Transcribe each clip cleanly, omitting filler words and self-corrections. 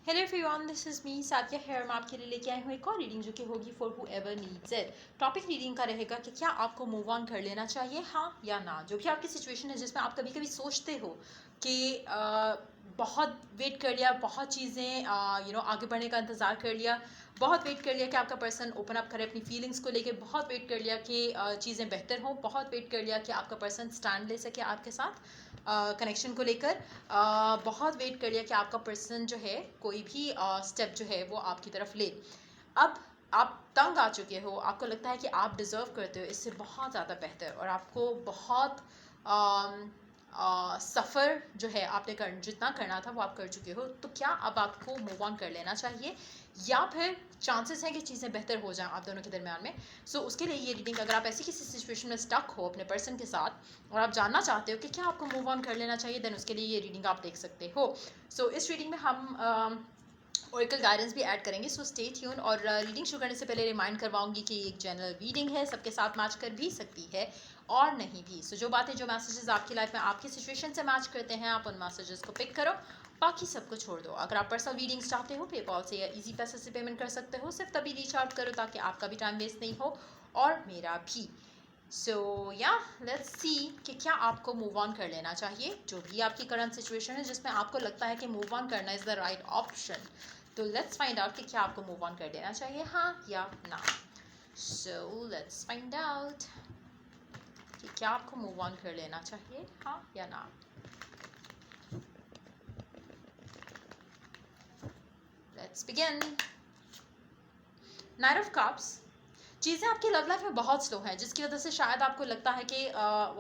Hello everyone, this is me Sadiya here. मैं आपके लिए लेके आई हूँ एक और रीडिंग जो कि होगी for who ever needs it. Topic reading का रहेगा कि क्या आपको मूव ऑन कर लेना चाहिए, हाँ या ना। जो भी आपकी सिचुएशन है जिसमें आप कभी कभी सोचते हो कि बहुत वेट कर लिया, बहुत चीज़ें आगे बढ़ने का इंतज़ार कर लिया, बहुत वेट कर लिया कि आपका पर्सन ओपन अप करे अपनी फीलिंग्स को लेके, बहुत वेट कर लिया कि चीज़ें बेहतर हों, बहुत वेट कर लिया कि आपका पर्सन स्टैंड ले सके आपके साथ कनेक्शन को लेकर, बहुत वेट कर लिया कि आपका पर्सन जो है कोई भी स्टेप जो है वो आपकी तरफ ले। अब आप तंग आ चुके हो, आपको लगता है कि आप डिज़र्व करते हो इससे बहुत ज़्यादा बेहतर, और आपको बहुत सफ़र जो है आपने जितना करना था वो आप कर चुके हो। तो क्या अब आपको मूव ऑन कर लेना चाहिए, या फिर चांसेस हैं कि चीज़ें बेहतर हो जाएं आप दोनों के दरमियान में। सो उसके लिए ये रीडिंग, अगर आप ऐसी किसी सिचुएशन में स्टक हो अपने पर्सन के साथ और आप जानना चाहते हो कि क्या आपको मूव ऑन कर लेना चाहिए, देन उसके लिए ये रीडिंग आप देख सकते हो। सो इस रीडिंग में हम ओरेकल गाइडेंस भी ऐड करेंगे, सो स्टे ट्यून। और रीडिंग शुरू करने से पहले रिमाइंड करवाऊंगी कि एक जनरल रीडिंग है, सबके साथ मैच कर भी सकती है और नहीं भी। सो जो बातें, जो मैसेजेस आपकी लाइफ में आपकी सिचुएशन से मैच करते हैं, आप उन मैसेजेस को पिक करो, बाकी सबको छोड़ दो। अगर आप पर्सनल रीडिंग्स चाहते हो, पेपॉल से या इजी पैसे से पेमेंट कर सकते हो। सिर्फ तभी रीच आउट करो ताकि आपका भी टाइम वेस्ट नहीं हो और मेरा भी। सो या लेट्स सी कि क्या आपको मूव ऑन कर लेना चाहिए, जो भी आपकी करंट सिचुएशन है जिसमें आपको लगता है कि मूव ऑन करना इज़ द राइट ऑप्शन। तो लेट्स फाइंड आउट कि क्या आपको मूव ऑन कर लेना चाहिए, हाँ या ना। सो लेट्स फाइंड आउट कि क्या आपको मूव ऑन कर लेना चाहिए, हाँ या ना। Let's begin. Night of cups. चीज़ें आपकी लव लाइफ में बहुत स्लो हैं, जिसकी वजह से शायद आपको लगता है कि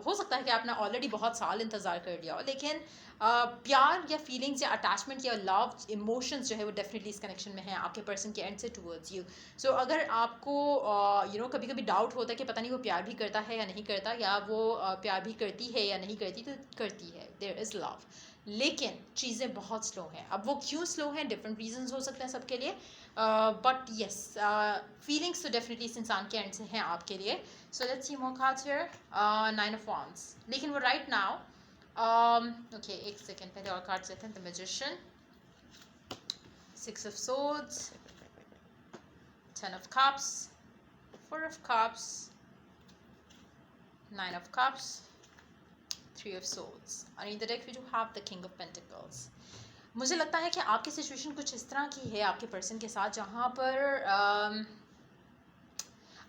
हो सकता है कि आपने ऑलरेडी बहुत साल इंतज़ार कर लिया हो, लेकिन प्यार या फीलिंग्स या अटैचमेंट या लव इमोशंस जो है वो डेफिनेटली इस कनेक्शन में है आपके पर्सन के एंड से टूवर्ड्स यू। सो अगर आपको कभी कभी डाउट होता है कि पता नहीं वो प्यार भी करता है या नहीं करता, या वो प्यार भी करती है या नहीं करती, तो करती है, देयर इज़ लव। लेकिन चीज़ें बहुत स्लो हैं। अब वो क्यों स्लो हैं, डिफरेंट रीजंस हो सकते हैं सबके लिए, बट येस, फीलिंग्स तो डेफिनेटली इस इंसान के एंड से हैं आपके लिए। So let's see more cards here. Nine of wands, लेकिन वो राइट नाउ ओके, एक सेकेंड पहले और कार्ड्स लेते हैं। The magician, six of swords, ten of cups, four of cups, nine of cups, three of swords, और in the deck we do have the king of pentacles. मुझे लगता है कि आपकी सिचुएशन कुछ इस तरह की है आपके पर्सन के साथ, जहाँ पर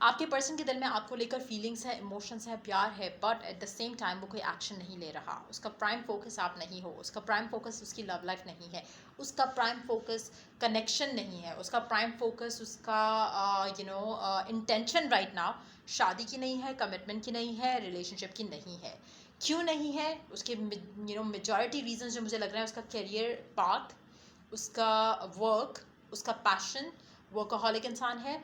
आपके पर्सन के दिल में आपको लेकर फीलिंग्स है, इमोशंस है, प्यार है, but at the same time वो कोई एक्शन नहीं ले रहा। उसका प्राइम फोकस आप नहीं हो, उसका प्राइम फोकस उसकी लव लाइफ नहीं है, उसका प्राइम फोकस कनेक्शन नहीं है, उसका प्राइम फोकस उसका इंटेंशन राइट नाउ शादी की नहीं है, कमिटमेंट की नहीं है, रिलेशनशिप की नहीं है। क्यों नहीं है? उसके मेजॉरिटी रीजन जो मुझे लग रहा है, उसका करियर पाथ, उसका वर्क, उसका पैशन, वर्कaholic इंसान है,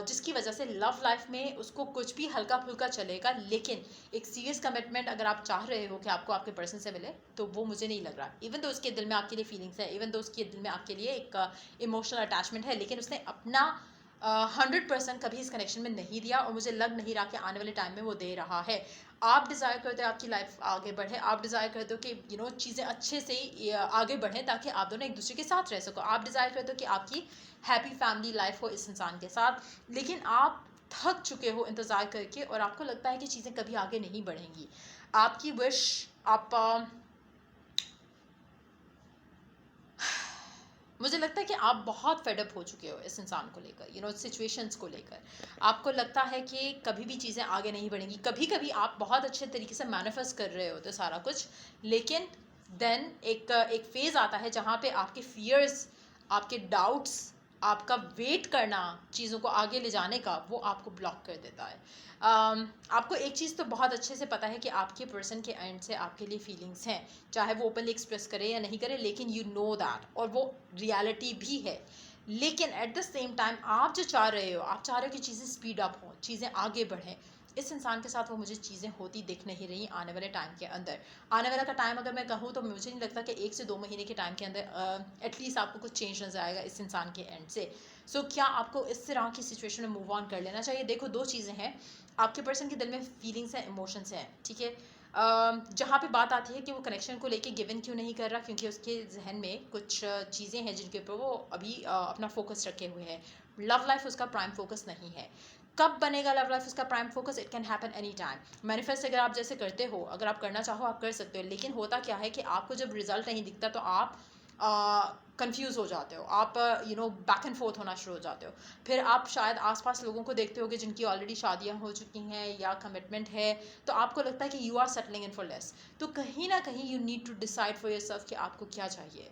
जिसकी वजह से लव लाइफ में उसको कुछ भी हल्का फुल्का चलेगा, लेकिन एक सीरियस कमिटमेंट अगर आप चाह रहे हो कि आपको आपके पर्सन से मिले, तो वो मुझे नहीं लग रहा। इवन तो उसके दिल में आपके लिए फीलिंग्स है, इवन तो उसके दिल में आपके लिए एक इमोशनल अटैचमेंट है, लेकिन उसने अपना 100% कभी इस कनेक्शन में नहीं दिया, और मुझे लग नहीं रहा कि आने वाले टाइम में वो दे रहा है। आप डिज़ायर करते हो आपकी लाइफ आगे बढ़े, आप डिज़ायर करते हो कि चीज़ें अच्छे से आगे बढ़ें ताकि आप दोनों एक दूसरे के साथ रह सको। आप डिज़ायर करते हो कि आपकी हैप्पी फैमिली लाइफ हो इस इंसान के साथ, लेकिन आप थक चुके हो इंतज़ार करके, और आपको लगता है कि चीज़ें कभी आगे नहीं बढ़ेंगी। आपकी विश, आप मुझे लगता है कि आप बहुत फेडअप हो चुके हो इस इंसान को लेकर, सिचुएशंस को लेकर। आपको लगता है कि कभी भी चीज़ें आगे नहीं बढ़ेंगी। कभी कभी आप बहुत अच्छे तरीके से मैनिफेस्ट कर रहे होते सारा कुछ, लेकिन देन एक फेज़ आता है जहाँ पे आपके फियर्स, आपके डाउट्स, आपका वेट करना चीज़ों को आगे ले जाने का, वो आपको ब्लॉक कर देता है। आपको एक चीज़ तो बहुत अच्छे से पता है कि आपके पर्सन के एंड से आपके लिए फीलिंग्स हैं, चाहे वो ओपनली एक्सप्रेस करे या नहीं करे, लेकिन यू नो दैट, और वो रियलिटी भी है। लेकिन एट द सेम टाइम आप जो चाह रहे हो, आप चाह रहे हो कि चीज़ें स्पीड अप हों, चीज़ें आगे बढ़ें। इस इंसान के साथ वो मुझे चीज़ें होती दिख नहीं रही आने वाले टाइम के अंदर। आने वाला का टाइम अगर मैं कहूँ, तो मुझे नहीं लगता कि 1 से 2 महीने के टाइम के अंदर एटलीस्ट आपको कुछ चेंज नज़र आएगा इस इंसान के एंड से। सो क्या आपको इस तरह की सिचुएशन में मूव ऑन कर लेना चाहिए? देखो, 2 चीज़ें हैं। आपके पर्सन के दिल में फीलिंग्स हैं, इमोशंस हैं, ठीक है। जहाँ पे बात आती है कि वो कनेक्शन को लेके गिवन क्यों नहीं कर रहा, क्योंकि उसके जहन में कुछ चीज़ें हैं जिनके ऊपर वो अभी अपना फोकस रखे हुए हैं। लव लाइफ उसका प्राइम फोकस नहीं है। कब बनेगा लव लाइफ उसका prime focus? It can happen any time. Manifest अगर आप जैसे करते हो, अगर आप करना चाहो आप कर सकते हो, लेकिन होता क्या है कि आपको जब रिजल्ट नहीं दिखता तो आप कंफ्यूज हो जाते हो, आप बैक एंड फोर्थ होना शुरू हो जाते हो। फिर आप शायद आसपास लोगों को देखते होगे जिनकी ऑलरेडी शादियां हो चुकी हैं या कमिटमेंट है, तो आपको लगता है कि you are settling in for less. तो कहीं ना कहीं you need to decide for yourself कि आपको क्या चाहिए।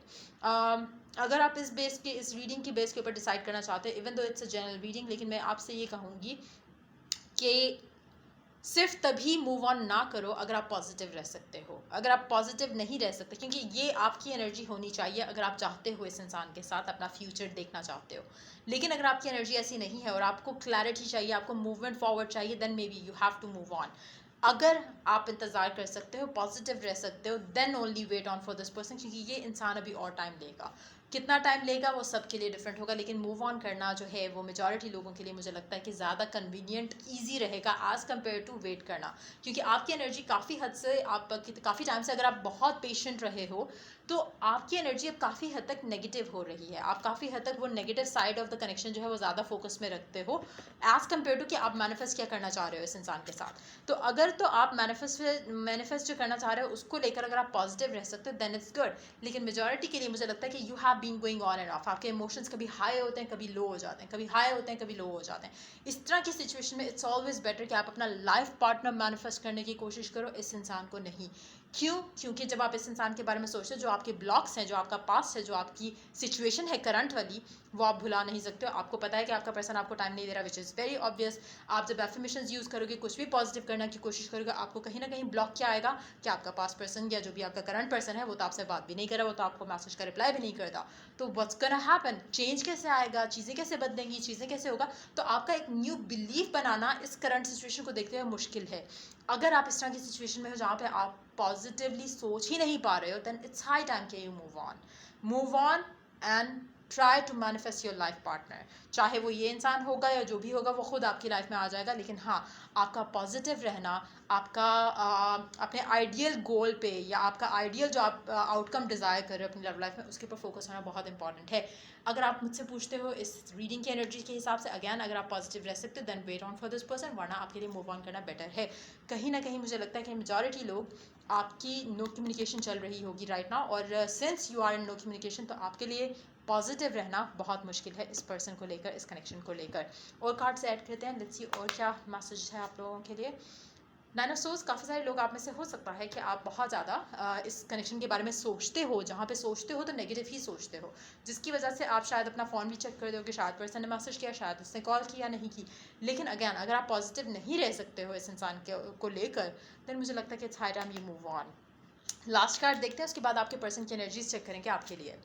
अगर आप इस रीडिंग की बेस के ऊपर डिसाइड करना चाहते हैं, even though it's a general reading, लेकिन मैं आपसे ये कहूँगी कि सिर्फ तभी मूव ऑन ना करो अगर आप पॉजिटिव रह सकते हो। अगर आप पॉजिटिव नहीं रह सकते, क्योंकि ये आपकी एनर्जी होनी चाहिए अगर आप चाहते हो इस इंसान के साथ अपना फ्यूचर देखना चाहते हो। लेकिन अगर आपकी एनर्जी ऐसी नहीं है और आपको क्लैरिटी चाहिए, आपको मूवमेंट फॉरवर्ड चाहिए, then maybe you have to move on. अगर आप इंतज़ार कर सकते हो, पॉजिटिव रह सकते हो, then only wait on for this person, क्योंकि ये इंसान अभी और टाइम लेगा। कितना टाइम लेगा वो सबके लिए डिफरेंट होगा, लेकिन मूव ऑन करना जो है वो मेजॉरिटी लोगों के लिए मुझे लगता है कि ज़्यादा कन्वीनियंट ईजी रहेगा एज़ कम्पेयर टू वेट करना। क्योंकि आपकी एनर्जी काफ़ी हद से, आप काफ़ी टाइम से अगर आप बहुत पेशेंट रहे हो तो आपकी एनर्जी अब काफ़ी हद तक नेगेटिव हो रही है। आप काफ़ी हद तक वो negative side of the connection जो है वो ज़्यादा फोकस में रखते हो एज़ कम्पेयर टू कि आप मैनिफेस्ट क्या करना चाह रहे हो इस इंसान के साथ। तो अगर तो आप मैनिफेस्ट जो करना चाह रहे हो उसको लेकर अगर आप पॉजिटिव रह सकते हो देन इट्स गुड। लेकिन मेजॉरिटी के लिए मुझे लगता है कि you have been going on and off. आपके इमोशंस कभी हाई होते हैं, कभी लो हो जाते हैं, कभी हाई होते हैं, कभी लो हो जाते हैं। इस तरह की सिचुएशन में इट्स ऑलवेज बेटर कि आप अपना लाइफ पार्टनर मैनिफेस्ट करने की कोशिश करो, इस इंसान को नहीं। क्यों? क्योंकि जब आप इस इंसान के बारे में सोचते हो, जो आपके ब्लॉक्स हैं, जो आपका पास्ट है, जो आपकी सिचुएशन है करंट वाली, वो आप भुला नहीं सकते हो। आपको पता है कि आपका पर्सन आपको टाइम नहीं दे रहा, विच इज़ वेरी ऑब्वियस। आप जब एफर्मेशंस यूज़ करोगे, कुछ भी पॉजिटिव करने की कोशिश करोगे, आपको कहीं ना कहीं ब्लॉक क्या आएगा कि आपका पास्ट पर्सन या जो भी आपका करंट पर्सन है वो तो आपसे बात भी नहीं कर रहा, वो तो आपको मैसेज का रिप्लाई भी नहीं करता। तो व्हाट्स गोना हैपन? चेंज कैसे आएगा, चीज़ें कैसे बदलेंगी, चीज़ें कैसे होगा? तो आपका एक न्यू बिलीफ बनाना इस करंट सिचुएशन को देखते हुए मुश्किल है। अगर आप इस तरह की सिचुएशन में हो जहाँ पे आप पॉजिटिवली सोच ही नहीं पा रहे हो, देन इट्स हाई टाइम के you move on and try to manifest your life partner. चाहे वो ये इंसान होगा या जो भी होगा वो खुद आपकी लाइफ में आ जाएगा, लेकिन हाँ, आपका पॉजिटिव रहना, आपका अपने आइडियल गोल पे या आपका आइडियल जो आप आउटकम डिज़ायर कर रहे हो अपनी लव लाइफ में, उसके ऊपर फोकस होना बहुत इंपॉर्टेंट है। अगर आप मुझसे पूछते हो इस रीडिंग की एनर्जी के हिसाब से, अगैन अगर आप पॉजिटिव रह सकते हो then wait on for this person, वरना आपके लिए मूव ऑन करना बेटर है। कहीं ना कहीं मुझे लगता है कि मेजॉरिटी लोग, आपकी नो कम्युनिकेशन चल रही होगी राइट नाउ, और since you are in no communication तो आपके लिए पॉजिटिव रहना बहुत मुश्किल है इस पर्सन को लेकर, इस कनेक्शन को लेकर। और कार्ड्स ऐड करते हैं, लेट्स सी और क्या मैसेज है आप लोगों के लिए। नाइन ऑफ सोर्स, काफ़ी सारे लोग आप में से हो सकता है कि आप बहुत ज़्यादा इस कनेक्शन के बारे में सोचते हो, जहाँ पे सोचते हो तो नेगेटिव ही सोचते हो, जिसकी वजह से आप शायद अपना फ़ोन भी चेक कर दोगे, शायद पर्सन ने मैसेज किया, शायद उसने कॉल किया नहीं की। लेकिन अगैन अगर आप पॉजिटिव नहीं रह सकते हो इस इंसान को लेकर, देन मुझे लगता है कि it's high time you move on. Last card देखते हैं, उसके बाद आपके पर्सन की एनर्जीज चेक करेंगे आपके लिए।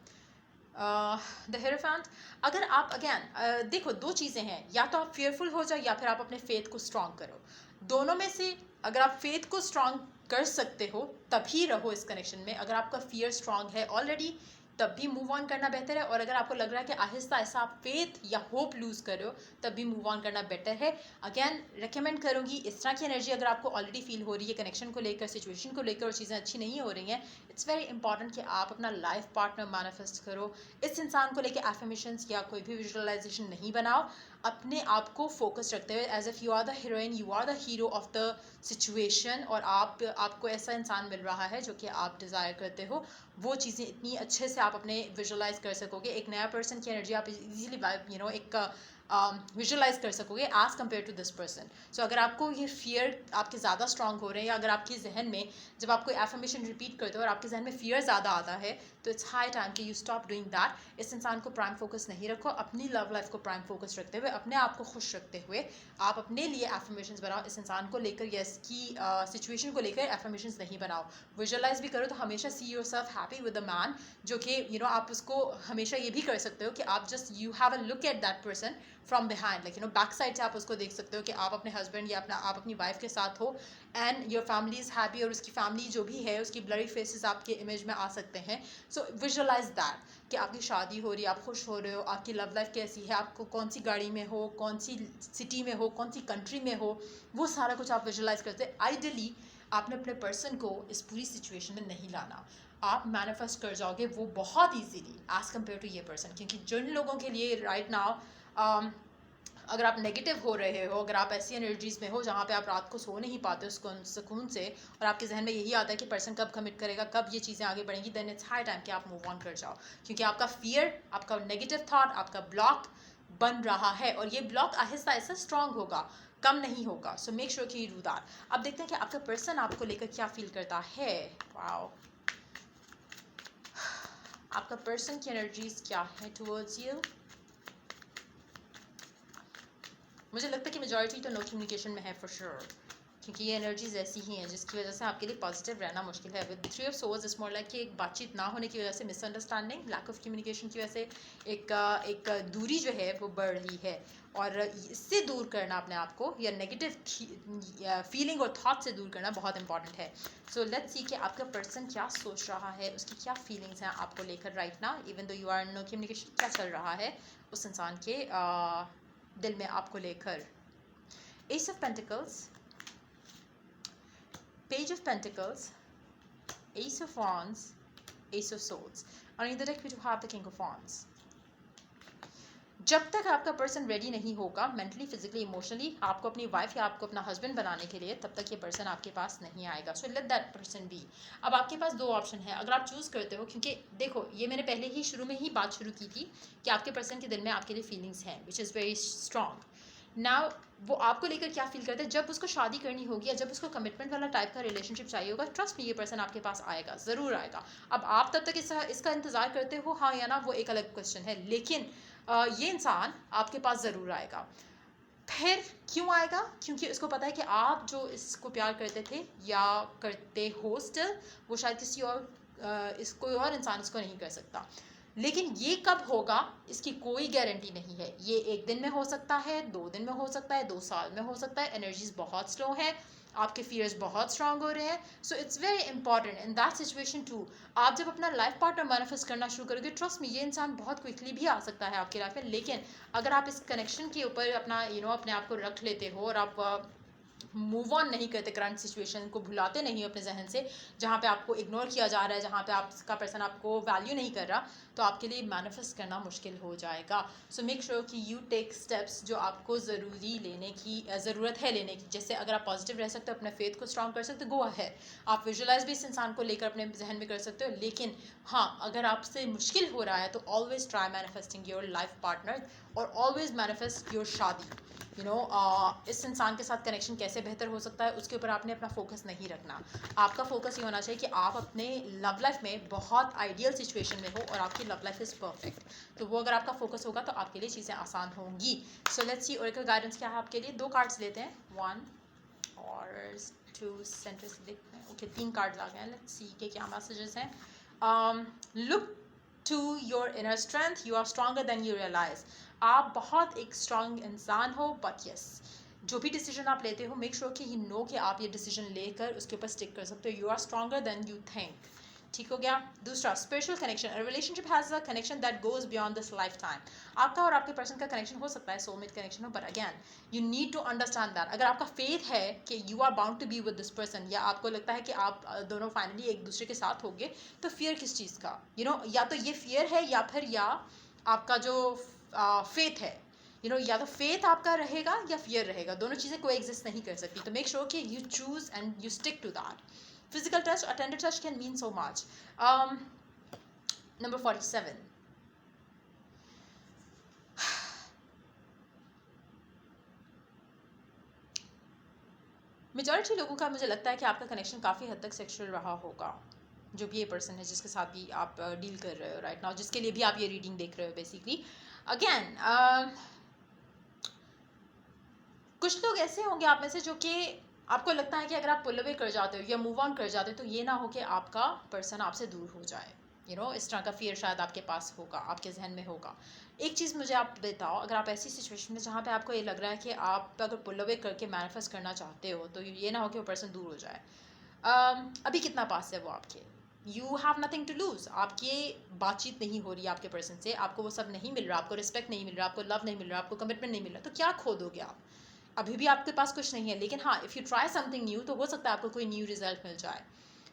द हेरोफेंट, अगर आप अगैन देखो दो चीज़ें हैं, या तो आप फेयरफुल हो जाओ या फिर आप अपने फेथ को स्ट्रॉन्ग करो। दोनों में से अगर आप फेथ को स्ट्रॉन्ग कर सकते हो तभी रहो इस कनेक्शन में। अगर आपका फियर स्ट्रॉन्ग है ऑलरेडी तब भी मूव ऑन करना बेहतर है, और अगर आपको लग रहा है कि आहिस्ता आहिस्ता आप फेथ या होप लूज़ कर रहे हो तब भी मूव ऑन करना बेटर है। अगैन रिकमेंड करूँगी, इस तरह की एनर्जी अगर आपको ऑलरेडी फील हो रही है कनेक्शन को लेकर, सिचुएशन को लेकर, और चीज़ें अच्छी नहीं हो रही हैं, इट्स वेरी इंपॉर्टेंट कि आप अपना लाइफ पार्टनर मैनिफेस्ट करो। इस इंसान को लेकर एफर्मेशंस या कोई भी विजुअलाइजेशन नहीं बनाओ, अपने आप को फोकस रखते हुए as if you are the heroine, you are the hero of the situation, और आपको ऐसा इंसान मिल रहा है जो कि आप डिज़ायर करते हो। वो चीज़ें इतनी अच्छे से आप अपने विजुअलाइज कर सकोगे, एक नया पर्सन की एनर्जी आप इजीली एक विजुअलाइज कर सकोगे as compare to this person. So अगर आपको ये फियर आपके ज़्यादा स्ट्रॉन्ग हो रहे हैं, या अगर आपके जहन में जब आप कोई एफर्मेशन रिपीट करते हो और आपके जहन में फियर ज़्यादा आता है, तो इट्स हाई टाइम कि यू स्टॉप डूइंग दैट। इस इंसान को प्राइम फोकस नहीं रखो, अपनी लव लाइफ को प्राइम फोकस रखते हुए, अपने आप को खुश रखते हुए आप अपने लिए एफर्मेशंस बनाओ। इस इंसान को लेकर या इसकी सिचुएशन को लेकर एफर्मेशंस नहीं बनाओ। विजुअलाइज भी करो तो हमेशा see your self happy with a man, जो कि आप उसको हमेशा ये भी कर सकते हो कि आप just you have a look at that person from behind, like back side से आप उसको देख सकते हो कि आप अपने हस्बैंड या आप अपनी वाइफ के साथ हो and your family is happy, और उसकी फैमिली जो भी है उसकी ब्लरी फेसेस आपके इमेज में आ सकते हैं। सो विजुअलाइज दैट कि आपकी शादी हो रही है, आप खुश हो रहे हो, आपकी लव लाइफ कैसी है, आपको कौन सी गाड़ी में हो, कौन सी सिटी में हो, कौन सी कंट्री में हो, वो सारा कुछ आप विजुअलाइज करते हैं। आइडियली आपने अपने पर्सन को इस पूरी सिचुएशन में नहीं लाना। आप मैनिफेस्ट कर जाओगे वो बहुत इजीली एज कम्पेयर टू ये पर्सन, क्योंकि जिन लोगों के लिए राइट नाउ अगर आप नेगेटिव हो रहे हो, अगर आप ऐसी एनर्जीज़ में हो जहाँ पे आप रात को सो नहीं पाते उसको सुकून से, और आपके जहन में यही आता है कि पर्सन कब कमिट करेगा, कब ये चीज़ें आगे बढ़ेंगी, देन इट्स हाई टाइम कि आप मूव ऑन कर जाओ, क्योंकि आपका फियर, आपका नेगेटिव थॉट, आपका ब्लॉक बन रहा है और ये ब्लॉक आहिस्ता आहिस्ता स्ट्रांग होगा, कम नहीं होगा। सो मेक श्योर कि यू डू दैट। अब देखते हैं कि आपका पर्सन आपको लेकर क्या फील करता है। वाओ, आपका पर्सन की एनर्जीज क्या है टुवर्ड्स यू। मुझे लगता है कि मेजॉरिटी तो नो कम्युनिकेशन में है फॉर श्योर, क्योंकि ये एनर्जीज ऐसी ही हैं जिसकी वजह से आपके लिए पॉजिटिव रहना मुश्किल है। With three of source it's more like कि एक बातचीत ना होने की वजह से, मिसअंडरस्टैंडिंग, लैक ऑफ कम्युनिकेशन की वजह से एक दूरी जो है वो बढ़ रही है, और इससे दूर करना अपने आप को, या नेगेटिव फीलिंग और थॉट से दूर करना बहुत इंपॉर्टेंट है। सो लेट्स सी कि आपका पर्सन क्या सोच रहा है, उसकी क्या फीलिंग्स हैं आपको लेकर राइट ना, even though you are no communication, क्या चल रहा है उस इंसान के दिल में आपको लेकर। Ace of pentacles, page of pentacles, ace of wands, ace of swords, और in the deck we do have the king of wands। जब तक आपका पर्सन रेडी नहीं होगा मेंटली, फिजिकली, इमोशनली आपको अपनी वाइफ या आपको अपना हस्बैंड बनाने के लिए, तब तक ये पर्सन आपके पास नहीं आएगा। So let that person be. अब आपके पास दो ऑप्शन है अगर आप चूज़ करते हो, क्योंकि देखो ये मैंने पहले ही शुरू में ही बात शुरू की थी कि आपके पर्सन के दिल में आपके लिए फीलिंग्स हैं which is very strong. Now वो आपको लेकर क्या फील करता है, जब उसको शादी करनी होगी या जब उसको कमिटमेंट वाला टाइप का रिलेशनशिप चाहिए होगा, ट्रस्ट में ये पर्सन आपके पास आएगा, ज़रूर आएगा। अब आप तब तक इसका इंतज़ार करते हो हाँ या ना, वो एक अलग क्वेश्चन है, लेकिन ये इंसान आपके पास ज़रूर आएगा। फिर क्यों आएगा, क्योंकि उसको पता है कि आप जो इसको प्यार करते थे या करते हो स्टिल, वो शायद किसी और कोई और इंसान इसको नहीं कर सकता। लेकिन ये कब होगा इसकी कोई गारंटी नहीं है। ये एक दिन में हो सकता है, 2 दिन में हो सकता है, 2 साल में हो सकता है। एनर्जीज बहुत स्लो है, आपके फियर्स बहुत स्ट्रांग हो रहे हैं। So it's very important in that situation to, आप जब अपना लाइफ पार्टनर मैनिफेस्ट करना शुरू करोगे, ट्रस्ट में ये इंसान बहुत क्विकली भी आ सकता है आपकी लाइफ में। लेकिन अगर आप इस कनेक्शन के ऊपर अपना अपने आप को रख लेते हो और आप मूव ऑन नहीं करते, करंट सिचुएशन को भुलाते नहीं हो अपने जहन से, जहाँ पे आपको इग्नोर किया जा रहा है, जहाँ पे आपका पर्सन आपको वैल्यू नहीं कर रहा, तो आपके लिए मैनिफेस्ट करना मुश्किल हो जाएगा। सो मेक श्योर कि यू टेक स्टेप्स जो आपको ज़रूरत है लेने की। जैसे अगर आप पॉजिटिव रह सकते हो, अपने फेथ को स्ट्रॉन्ग कर सकते हो, गो अहेड। आप विजुअलाइज भी इस इंसान को लेकर अपने जहन में कर सकते हो। लेकिन हाँ, अगर आपसे मुश्किल हो रहा है तो always try manifesting your life partner, और ऑलवेज मैनिफेस्ट योर शादी। इस इंसान के साथ कनेक्शन कैसे बेहतर हो सकता है उसके ऊपर आपने अपना फोकस नहीं रखना। आपका फोकस ये होना चाहिए कि आप अपने लव लाइफ में बहुत आइडियल सिचुएशन में हो और आपकी लव लाइफ इज़ परफेक्ट। तो वो अगर आपका फोकस होगा तो आपके लिए चीज़ें आसान होंगी। सो लेट्स सी ओरेकल गाइडेंस क्या है आपके लिए। 2 कार्ड्स लेते हैं, 1 और 2 सेंटर से देखते हैं। ओके, 3 कार्ड्स आ गए हैं। लेट्स सी के क्या मैसेजेस हैं। Look to your inner strength, you are stronger than you realise. आप बहुत एक स्ट्रांग इंसान हो, बट यस जो भी डिसीजन आप लेते हो मेक श्योर कि यू नो कि आप ये डिसीजन लेकर उसके ऊपर स्टिक कर सकते हो। You are stronger than you think. ठीक हो गया। दूसरा, spiritual connection. A relationship has a connection that goes beyond this lifetime. आपका और आपके पर्सन का कनेक्शन हो सकता है सोलमेट कनेक्शन हो, but again you need to understand that. अगर आपका फेथ है कि you are bound to be with this person, या आपको लगता है कि आप दोनों फाइनली एक दूसरे के साथ होंगे, तो फियर किस चीज़ का, या तो ये फियर है या फिर आपका जो फेथ है, या तो फेथ आपका रहेगा या फियर रहेगा, दोनों चीज़ें कोई एग्जिस्ट नहीं कर सकती। तो मेक श्योर कि you choose and you stick to that. Physical touch, attended touch can mean so much. Number 47, majority लोगों का मुझे लगता है कि आपका कनेक्शन काफ़ी हद तक सेक्सुअल रहा होगा, जो भी ये पर्सन है जिसके साथ भी आप डील कर रहे हो राइट नाउ, जिसके लिए भी आप ये रीडिंग देख रहे हो बेसिकली। अगेन कुछ लोग ऐसे होंगे आप में से जो कि आपको लगता है कि अगर आप पुल अवे कर जाते हो या मूव ऑन कर जाते हो तो ये ना हो कि आपका पर्सन आपसे दूर हो जाए। इस तरह का फियर शायद आपके पास होगा, आपके जहन में होगा। एक चीज़ मुझे आप बताओ, अगर आप ऐसी सिचुएशन में जहाँ पे आपको ये लग रहा है कि आप अगर पुल अवे करके मैनिफेस्ट करना चाहते हो तो ये ना हो कि वो पर्सन दूर हो जाए। अभी कितना पास है वो आपके, you have nothing to lose. आपकी बातचीत नहीं हो रही है आपके पर्सन से, आपको वो सब नहीं मिल रहा, आपको रिस्पेक्ट नहीं मिल रहा, आपको लव नहीं मिल रहा, आपको कमिटमेंट नहीं मिल रहा, तो क्या खो दोगे आप? अभी भी आपके पास कुछ नहीं है, लेकिन हाँ, if you try something new तो हो सकता है आपको कोई न्यू रिजल्ट मिल जाए।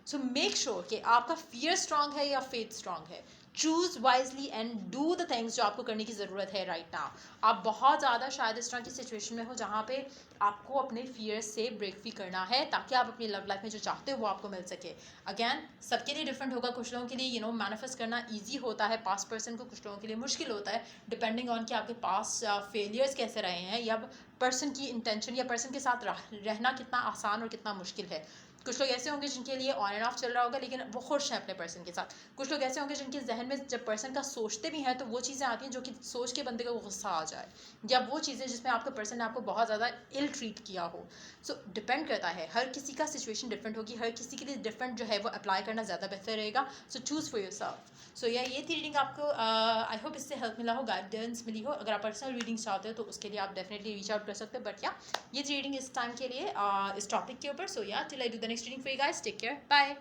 सो मेक श्योर कि आपका फियर स्ट्रांग है या फेथ स्ट्रांग है। Choose wisely and do the things जो आपको करने की ज़रूरत है राइट नाउ। आप बहुत ज़्यादा शायद इस तरह की सिचुएशन में हो जहाँ पे आपको अपने फियर से ब्रेक फ्री करना है, ताकि आप अपनी लव लाइफ में जो चाहते हो वो आपको मिल सके। अगैन, सबके लिए डिफरेंट होगा। कुछ लोगों के लिए मैनिफेस्ट करना ईजी होता है पास्ट पर्सन को, कुछ लोगों के लिए मुश्किल होता है, डिपेंडिंग ऑन कि आपके पास फेलियर्स कैसे रहे हैं, या पर्सन की इंटेंशन या पर्सन के साथ रहना कितना आसान और कितना मुश्किल है। कुछ लोग ऐसे होंगे जिनके लिए ऑन एंड ऑफ चल रहा होगा, लेकिन वो खुश हैं अपने पर्सन के साथ। कुछ लोग ऐसे होंगे जिनके जहन में जब पर्सन का सोचते भी हैं तो वो चीज़ें आती हैं जो कि सोच के बंदे को गुस्सा आ जाए, या वो चीज़ें जिसमें आपके पर्सन ने आपको बहुत ज़्यादा इल ट्रीट किया हो। सो डिपेंड करता है, हर किसी का सिचुएशन डिफरेंट होगी, हर किसी के लिए डिफरेंट जो है वो अप्लाई करना ज़्यादा बेहतर रहेगा। So choose for yourself. So या ये थी रीडिंग आपको, आई होप इससे हेल्प मिला हो, गाइडेंस मिली हो। अगर आप पर्सनल रीडिंग चाहते हो तो उसके लिए आप डेफिनेटली रीच आउट कर सकते हो। बट या ये रीडिंग इस टाइम के लिए इस टॉपिक के ऊपर। So yeah till I do the next reading for you guys, take care, bye.